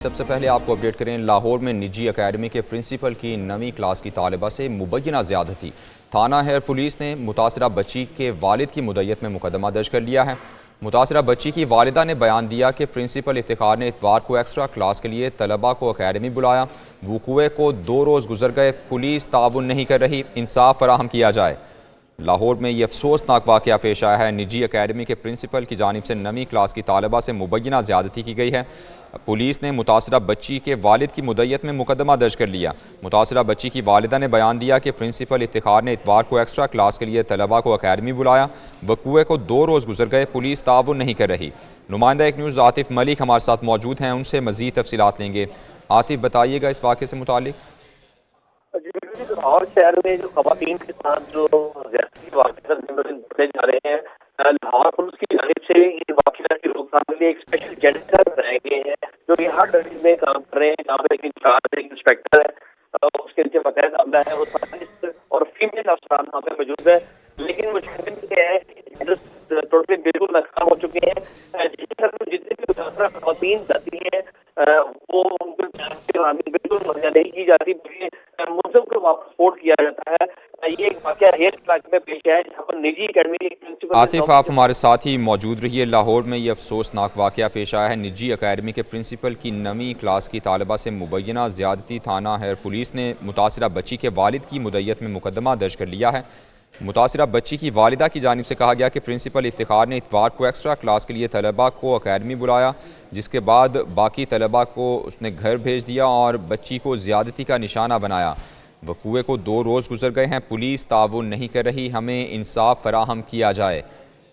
सबसे पहले आपको अपडेट करें, लाहौर में निजी अकेडमी के प्रिंसिपल की 9वीं क्लास की तालिबा से मुबैना ज़्यादती। थाना हेर पुलिस ने मुतासरा बच्ची के वालिद की मुद्दत में मुकदमा दर्ज कर लिया है। मुतासरा बच्ची की वालिदा ने बयान दिया कि प्रिंसिपल इफ्तिखार ने इतवार को एक्स्ट्रा क्लास के लिए तलबा को अकेडमी बुलाया। वकूए को 2 रोज़ गुजर गए, पुलिस ताउन नहीं कर रही, इंसाफ फराहम किया जाए। लाहौर में ये अफसोसनाक वाक़या पेश आया है। निजी अकेडमी के प्रिंसिपल की जानिब से 9वीं क्लास की तालिबा से मुबैना ज़्यादती की गई है। पुलिस ने मुतासरा बच्ची के वालिद की मुद्दत में मुकदमा दर्ज कर लिया। मुतासरा बच्ची की वालिदा ने बयान दिया कि प्रिंसिपल इफ्तिखार ने इतवार को एक्स्ट्रा क्लास के लिए तलबा को अकेडमी बुलाया। वकूए को 2 रोज़ गुजर गए, पुलिस ताउन नहीं कर रही। नुमाइंदा एक न्यूज़ आतिफ मलिक हमारे साथ मौजूद हैं, उनसे मज़ीद तफसीलात लेंगे। आतिफ, बताइएगा इस वाक़े से मुतालिक। लाहौर शहर में जो खवातीन के साथ जो ज्यादती वाक़े बढ़ते जा रहे हैं, लाहौर पुलिस की जानिब से इन वाक़ियात की रोकथाम के लिए एक स्पेशल जेंडर बनाए गए हैं जो कि हर डिवीजन में काम कर रहे हैं। जहाँ पे एक इंचार्ज, एक इंस्पेक्टर है, उसके नीचे बाकायदा अमला है, वो सारे और फीमेल अफसरान वहाँ पे मौजूद है। लेकिन मुश्किल ये है कि टोटली बिल्कुल नाकाम हो चुके हैं। जितनी भी खवातीन जाती है वो उनको बिल्कुल मुहैया नहीं की जाती, बल्कि मुल्ज़िम को वापस पोर्ट किया जाता है। ये एक वाक़या हेयर इलाके में पेश है जहाँ पर निजी अकेडमी प्रिंसिपल। आतिफ, आप हमारे साथ ही मौजूद रहिए। लाहौर में ये अफसोसनाक वाक़या पेश आया है। निजी अकेडमी के प्रिंसिपल की 9वीं क्लास की तालिबा से मुबैना ज़्यादती। थाना हेर पुलिस ने मुतासरा बच्ची के वालिद की मुद्दत में मुकदमा दर्ज कर लिया है। मुतासरा बच्ची की वालिदा की जानिब से कहा गया कि प्रिंसिपल इफ्तिखार ने इतवार को एक्स्ट्रा क्लास के लिए तलबा को अकेडमी बुलाया, जिसके बाद बाकी तलबा को उसने घर भेज दिया और बच्ची को ज़्यादती का निशाना बनाया। वकूए को 2 रोज़ गुजर गए हैं, पुलिस ताउन नहीं कर रही, हमें इंसाफ फराहम किया जाए।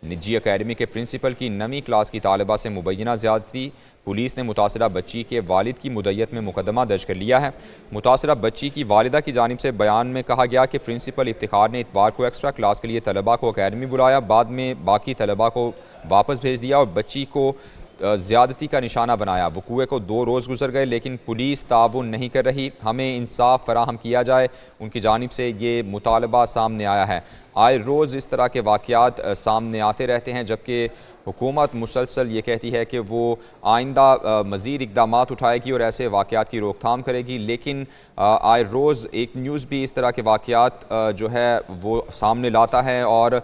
निजी अकेडमी के प्रिंसिपल की 9वीं क्लास की तालिबा से मुबैना ज़्यादती। पुलिस ने मुतासरा बच्ची के वालिद की मुद्दत में मुकदमा दर्ज कर लिया है। मुतासरा बच्ची की वालिदा की जानिब से बयान में कहा गया कि प्रिंसिपल इफ्तिखार ने इतवार को एक्स्ट्रा क्लास के लिए तलबा को अकेडमी बुलाया, बाद में बाकी तलबा को वापस भेज दिया और बच्ची को ज़्यादती का निशाना बनाया। वकूए को 2 रोज़ गुजर गए, लेकिन पुलिस ताउन नहीं कर रही, हमें इंसाफ फराहम किया जाए। उनकी जानिब से ये मुतालबा सामने आया है। आए रोज़ इस तरह के वाक़यात सामने आते रहते हैं, जबकि हुकूमत मुसलसल ये कहती है कि वो आइंदा मज़ीद इक़दामात उठाएगी और ऐसे वाक़यात की रोकथाम करेगी। लेकिन आए रोज़ एक न्यूज़ भी इस तरह के वाक़यात जो है वो सामने लाता है और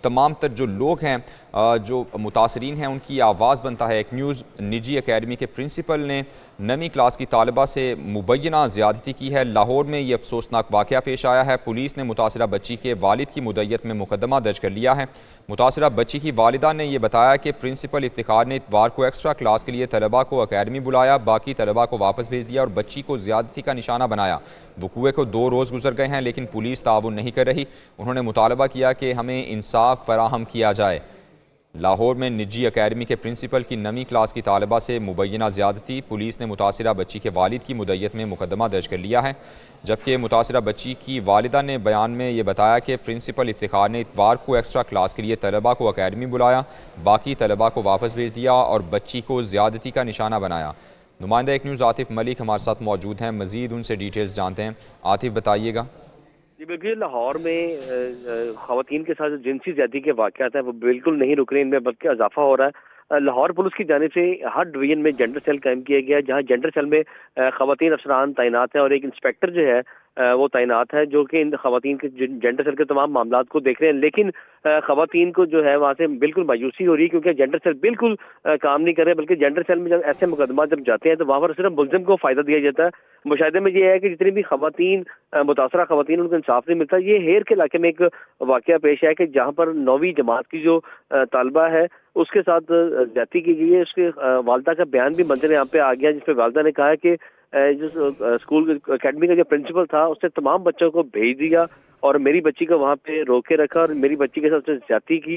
तमाम तर जो लोग हैं, जो मुतासरीन हैं, उनकी आवाज़ बनता है। एक न्यूज़ निजी अकेडमी के प्रिंसिपल ने 9वीं क्लास की तालिबा से मुबैना ज़्यादती की है। लाहौर में ये अफसोसनाक वाक़या पेश आया है। पुलिस ने मुतासरा बच्ची के वालिद की मुद्दत में मुकदमा दर्ज कर लिया है। मुतासरा बच्ची की वालिदा ने यह बताया कि प्रिंसिपल इफ्तिखार ने इतवार को एक्स्ट्रा क्लास के लिए तलबा को अकेडमी बुलाया, बाकी तलबा को वापस भेज दिया और बच्ची को ज़्यादती का निशाना बनाया। वकूए को 2 रोज़ गुजर गए हैं, लेकिन पुलिस ताउन नहीं कर रही। उन्होंने मुतालबा किया कि हमें इंसाफ फराहम किया जाए। लाहौर में निजी अकेडमी के प्रिंसिपल की 9वीं क्लास की तालिबा से मुबैना ज़्यादती। पुलिस ने मुतासरा बच्ची के वालिद की मुद्दत में मुकदमा दर्ज कर लिया है, जबकि मुतासरा बच्ची की वालिदा ने बयान में ये बताया कि प्रिंसिपल इफ्तिखार ने इतवार को एक्स्ट्रा क्लास के लिए तलबा को अकेडमी बुलाया, बाकी तलबा को वापस भेज दिया और बच्ची को ज़्यादती का निशाना बनाया। नुमाइंदा एक न्यूज़ आतिफ मलिक हमारे साथ मौजूद हैं, मज़ीद उनसे डिटेल्स जानते हैं। आतिफ, बताइएगा। जी बिल्कुल, लाहौर में खवातीन के साथ जो जिनसी ज्यादती के वाक़यात हैं वो बिल्कुल नहीं रुक रहे, इनमें बल्कि इजाफा हो रहा है। लाहौर पुलिस की जानिब से हर डिवीजन में जेंडर सेल कायम किया गया है, जहाँ जेंडर सेल में खवातीन अफसरान तैनात हैं और एक इंस्पेक्टर जो है वो तैनात है, जो कि इन खवातीन के जेंडर सेल के तमाम मामला को देख रहे हैं। लेकिन खवातीन को जो है वहाँ से बिल्कुल मायूसी हो रही है, क्योंकि जेंडर सेल बिल्कुल काम नहीं कर रहे, बल्कि जेंडर सेल में जब ऐसे मुकदमा जब जाते हैं तो वहाँ पर सिर्फ मुल्जिम को फायदा दिया जाता है। मुशाहिदे में ये है कि जितनी भी खवातीन मुतासरा खवातीन उनको इंसाफ नहीं मिलता। ये हेर के इलाके में एक वाक़या पेश है कि जहाँ पर 9वीं जमात की जो तालबा है उसके साथ ज्यादती की गई है। उसके वालदा का बयान भी मंजर यहाँ पे आ गया, जिसमें वालदा ने कहा है कि जो स्कूल अकेडमी का जो प्रिंसिपल था उसने तमाम बच्चों को भेज दिया और मेरी बच्ची को वहाँ पे रोके रखा और मेरी बच्ची के साथ उसने ज्यादती की।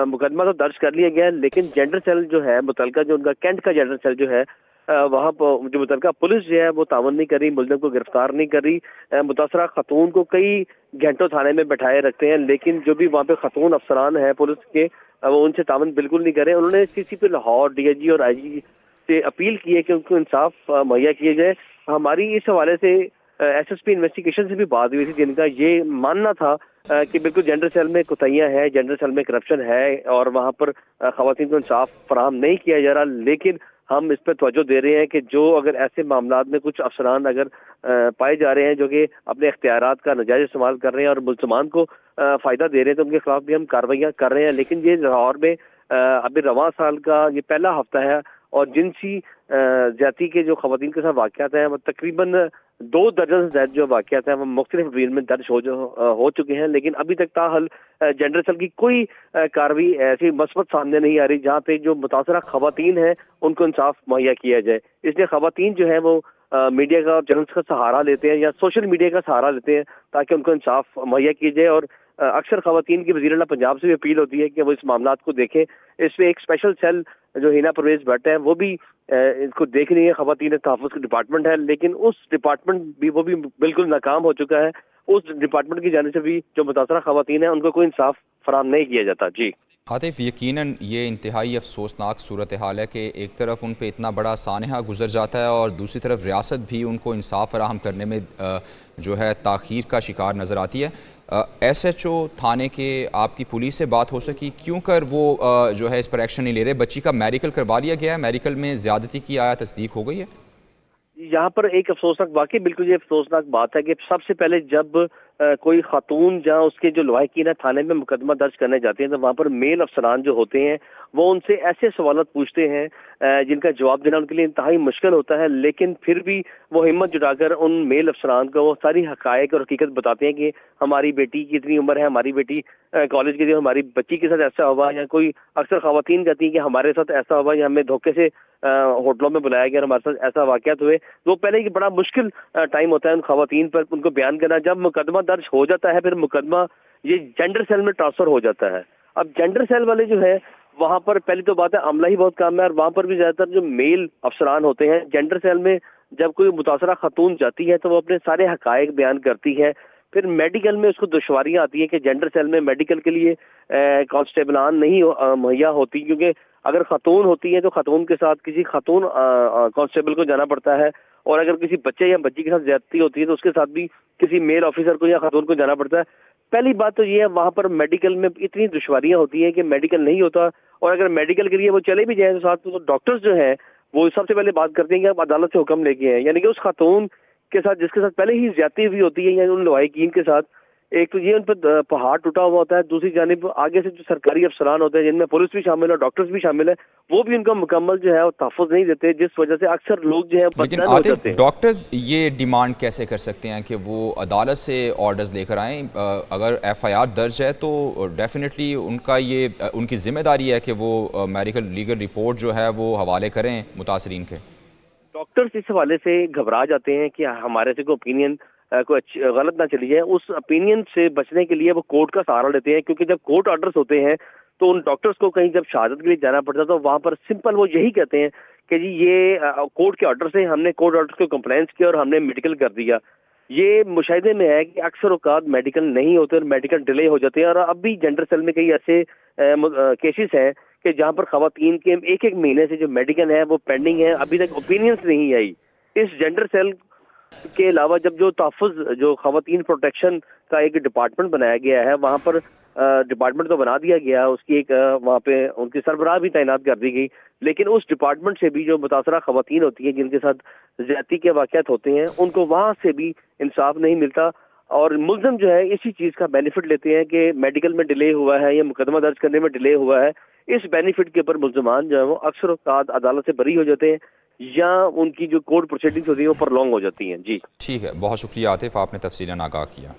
मुकदमा तो दर्ज कर लिया गया है, लेकिन जेंडर सेल जो है मुतलका, जो उनका कैंट का जेंडर सेल जो है वहाँ पर जो मुतलका पुलिस जो है वो तावन नहीं कर रही, मुल्जिम को गिरफ्तार नहीं कर रही। मुतासरा खतून को कई घंटों थाने में बैठाए रखते हैं, लेकिन जो भी वहाँ पे खतून अफसरान है पुलिस के वो उनसे तावन बिल्कुल नहीं करे। उन्होंने CCP लाहौर, DIG और IG से अपील की है कि उनको इंसाफ मुहैया किए जाए। हमारी इस हवाले से SSP इन्वेस्टिगेशन से भी बात हुई थी, जिनका ये मानना था कि बिल्कुल जेंडर सेल में कोताहियां हैं, जेंडर सेल में करप्शन है और वहाँ पर खवातीन को इंसाफ फराहम नहीं किया जा रहा। लेकिन हम इस पर तवज्जो दे रहे हैं कि जो अगर ऐसे मामलात में कुछ अफसरान अगर पाए जा रहे हैं जो कि अपने इख्तियारात का नाजायज इस्तेमाल कर रहे हैं और मुल्ज़मान को फ़ायदा दे रहे हैं, तो उनके खिलाफ भी हम कार्रवाइयाँ कर रहे हैं। लेकिन ये लाहौर में अभी रवां साल का ये पहला हफ्ता है और जिनसी ज्यादती के जो खवातीन के साथ वाक़यात हैं वो तकरीबन 2 दर्जन से ज़ायद जो वाक़यात हैं वो मुख्तलिफ डिवीज़न में दर्ज हो चुके हैं। लेकिन अभी तक ताहल जेंडर सेल की कोई कार्रवाई ऐसी मस्बत सामने नहीं आ रही जहाँ पे जो मुतासरा खवातीन हैं उनको इंसाफ मुहैया किया जाए। इसलिए खवातीन जो है वो मीडिया का और चैनल्स का सहारा लेते हैं या सोशल मीडिया का सहारा लेते हैं ताकि उनको इंसाफ मुहैया किया जाए। और अक्सर खवातीन की वज़ीर आला पंजाब से भी अपील होती है कि वो इस मामलात को देखें। इसमें एक स्पेशल सेल जो हिना परवेज भट्ट है वो भी इसको देख रही है। खवातीन तहफ़्फ़ुज़ का डिपार्टमेंट है लेकिन उस डिपार्टमेंट भी वो भी बिल्कुल नाकाम हो चुका है। उस डिपार्टमेंट की जानिब से भी जो मुतासरा खवातीन है उनको कोई इंसाफ फराहम नहीं किया जाता। जी आतिफ, यकीनन ये इंतहाई अफसोसनाक सूरत हाल है कि एक तरफ उन पे इतना बड़ा सानहा गुजर जाता है और दूसरी तरफ रियासत भी उनको इंसाफ फराहम करने में जो है ताख़ीर का शिकार नज़र आती है। SHO थाने के आपकी पुलिस से बात हो सकी, क्यों कर वो जो है इस पर एक्शन नहीं ले रहे? बच्ची का मेडिकल करवा लिया गया है, मेडिकल में ज़्यादती की आया तस्दीक हो गई है? यहाँ पर एक अफसोसनाक वाकई बिल्कुल ये अफसोसनाक बात है कि सबसे पहले जब कोई खातून जहाँ उसके जो लवाहिकीन है थाने में मुकदमा दर्ज करने जाती हैं तो वहाँ पर मेल अफसरान जो होते हैं वो उनसे ऐसे सवाल पूछते हैं जिनका जवाब देना उनके लिए इंतहाई मुश्किल होता है। लेकिन फिर भी वो हिम्मत जुटाकर उन मेल अफसरान को वो सारी हकायक और हकीकत बताते हैं कि हमारी बेटी की इतनी उम्र है, हमारी बेटी कॉलेज की, हमारी बच्ची के साथ ऐसा हुआ, या कोई अक्सर खवातीन कहती हैं कि हमारे साथ ऐसा हुआ या हमें धोखे से होटलों में बुलाया गया और हमारे साथ ऐसा वाक़यात हुए। वो पहले ही बड़ा मुश्किल टाइम होता है उन खवातीन पर उनको बयान करना। जब मुकदमा दर्ज हो जाता है फिर मुकदमा ये जेंडर सेल में ट्रांसफर हो जाता है। अब जेंडर सेल वाले जो है वहां पर पहली तो बात है अमला ही बहुत कम है और वहां पर भी ज्यादातर जो मेल अफसरान होते हैं जेंडर सेल में जब कोई मुतासरा खातून जाती है तो वो अपने सारे हकायक बयान करती है। फिर मेडिकल में उसको दुश्वारियां आती है कि जेंडर सेल में मेडिकल के लिए कांस्टेबलान नहीं मुहैया होती, क्योंकि अगर खातून होती है तो खातून के साथ किसी खातून कांस्टेबल को जाना पड़ता है, और अगर किसी बच्चे या बच्ची के साथ ज्यादती होती है तो उसके साथ भी किसी मेल ऑफिसर को या खातून को जाना पड़ता है। पहली बात तो ये है वहां पर मेडिकल में इतनी दुश्वारियां होती हैं कि मेडिकल नहीं होता, और अगर मेडिकल के लिए वो चले भी जाए तो साथ तो डॉक्टर्स जो हैं वो सबसे पहले बात करते हैं कि आप अदालत से हुक्म लेके आए, यानी कि उस खातून के साथ जिसके साथ पहले ही ज्यादती हुई होती है या उन लवाहिकीन के साथ, एक तो ये उन पर पहाड़ टूटा हुआ होता है, दूसरी जानिब आगे से जो सरकारी अफसरान होते हैं जिनमें पुलिस भी शामिल है, डॉक्टर्स भी शामिल है, वो भी उनका मुकम्मल जो है वो तहफ़्फ़ुज़ नहीं देते, जिस वजह से अक्सर लोग जो है लेकिन बदनाम हो आतिफ, जाते हैं। डॉक्टर्स ये डिमांड कैसे कर सकते हैं कि वो अदालत से ऑर्डर्स लेकर आएँ? अगर FIR दर्ज है तो डेफिनेटली उनका ये उनकी ज़िम्मेदारी है कि वो मेडिकल लीगल रिपोर्ट जो है वो हवाले करें मुतासरीन के। डॉक्टर्स इस हवाले से घबरा जाते हैं कि हमारे से कोई ओपिनियन कोई गलत ना चली जाए। उस ओपिनियन से बचने के लिए वो कोर्ट का सहारा लेते हैं, क्योंकि जब कोर्ट ऑर्डर्स होते हैं तो उन डॉक्टर्स को कहीं जब शहादत के लिए जाना पड़ता है तो वहां पर सिंपल वो यही कहते हैं कि जी ये कोर्ट के ऑर्डर से हमने कोर्ट ऑर्डर को कंप्लेंस किया और हमने मेडिकल कर दिया। ये मुशाहिदे में है कि अक्सर औकात मेडिकल नहीं होते और मेडिकल डिले हो जाते हैं, और अब भी जेंडर सेल में कई ऐसे केसेस हैं कि जहां पर खवातीन के एक एक महीने से जो मेडिकल है वो पेंडिंग है, अभी तक ओपिनियंस नहीं आई। इस जेंडर सेल के अलावा जब जो तहफ़्फ़ुज़ जो खवातीन प्रोटेक्शन का एक डिपार्टमेंट बनाया गया है वहाँ पर डिपार्टमेंट तो बना दिया गया, उसकी एक वहाँ पे उनकी सरबराह भी तैनात कर दी गई, लेकिन उस डिपार्टमेंट से भी जो मुतासरा खवातीन होती हैं जिनके साथ ज्यादती के वाक़यात होते हैं उनको वहाँ से भी इंसाफ नहीं मिलता, और मुल्ज़िम जो है इसी चीज़ का बेनिफिट लेते हैं कि मेडिकल में डिले हुआ है या मुकदमा दर्ज करने में डिले हुआ है। इस बेनिफिट के ऊपर मुल्ज़िमान जो है वो अक्सर औक़ात अदालत से बरी हो जाते हैं या उनकी जो कोर्ट प्रोसीडिंग्स होती है वो प्रॉन्ग हो जाती हैं। जी ठीक है, बहुत शुक्रिया आतिफ, आपने तफसीलन आगाह किया।